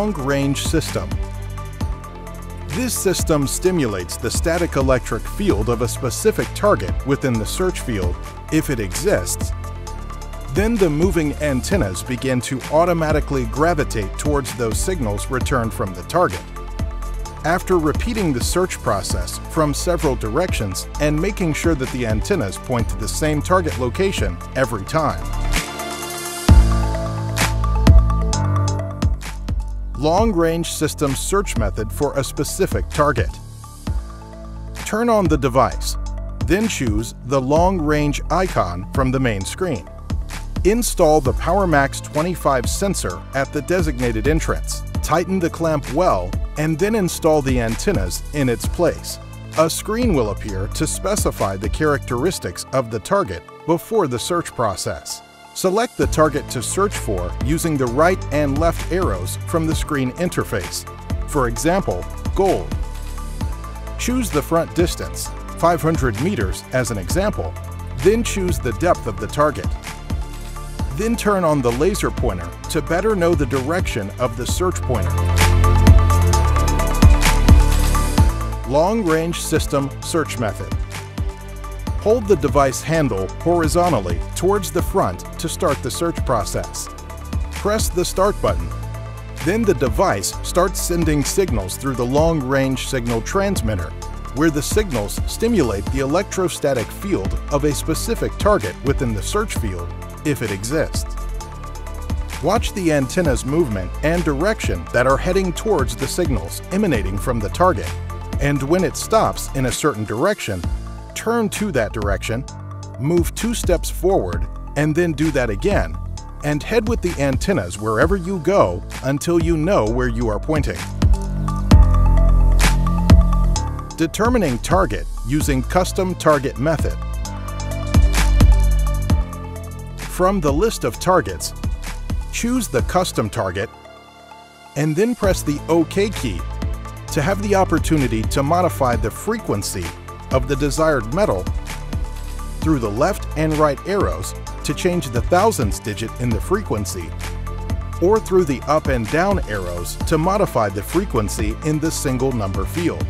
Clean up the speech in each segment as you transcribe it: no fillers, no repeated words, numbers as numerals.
long-range system. This system stimulates the static electric field of a specific target within the search field, if it exists. Then the moving antennas begin to automatically gravitate towards those signals returned from the target. After repeating the search process from several directions and making sure that the antennas point to the same target location every time. Long-range system search method for a specific target. Turn on the device, then choose the long-range icon from the main screen. Install the PowerMax 25 sensor at the designated entrance. Tighten the clamp well, and then install the antennas in its place. A screen will appear to specify the characteristics of the target before the search process. Select the target to search for using the right and left arrows from the screen interface. For example, gold. Choose the front distance, 500 meters as an example, then choose the depth of the target. Then turn on the laser pointer to better know the direction of the search pointer. Long-range system search method. Hold the device handle horizontally towards the front to start the search process. Press the Start button. Then the device starts sending signals through the long-range signal transmitter, where the signals stimulate the electrostatic field of a specific target within the search field, if it exists. Watch the antenna's movement and direction that are heading towards the signals emanating from the target, and when it stops in a certain direction, turn to that direction, move 2 steps forward, and then do that again, and head with the antennas wherever you go until you know where you are pointing. Determining target using custom target method. From the list of targets, choose the custom target, and then press the OK key to have the opportunity to modify the frequency of the desired metal through the left and right arrows to change the thousands digit in the frequency, or through the up and down arrows to modify the frequency in the single number field.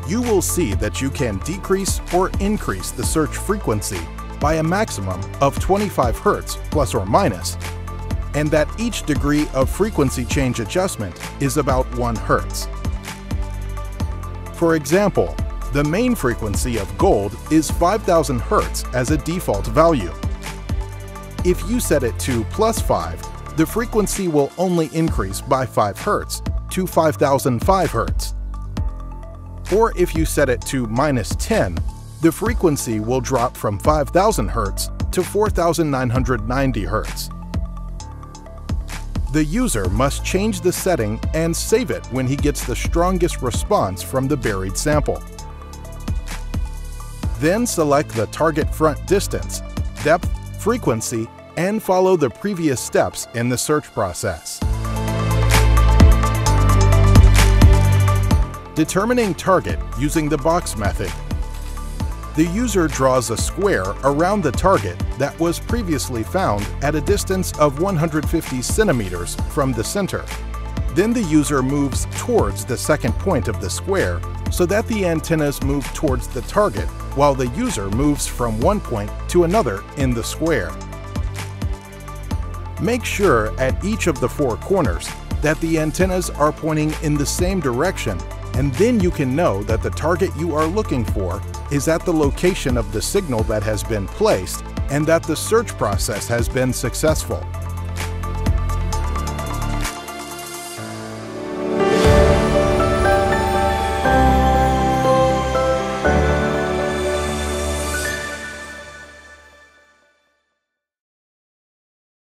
You will see that you can decrease or increase the search frequency by a maximum of 25 Hz plus or minus, and that each degree of frequency change adjustment is about 1 Hz. For example, the main frequency of gold is 5000 Hz as a default value. If you set it to +5, the frequency will only increase by 5 Hz to 5005 Hz. Or if you set it to -10, the frequency will drop from 5000 Hz to 4990 Hz. The user must change the setting and save it when he gets the strongest response from the buried sample. Then select the target front distance, depth, frequency, and follow the previous steps in the search process. Determining target using the box method. The user draws a square around the target that was previously found at a distance of 150 centimeters from the center. Then the user moves towards the second point of the square so that the antennas move towards the target while the user moves from one point to another in the square. Make sure at each of the 4 corners that the antennas are pointing in the same direction, and then you can know that the target you are looking for is at the location of the signal that has been placed and that the search process has been successful.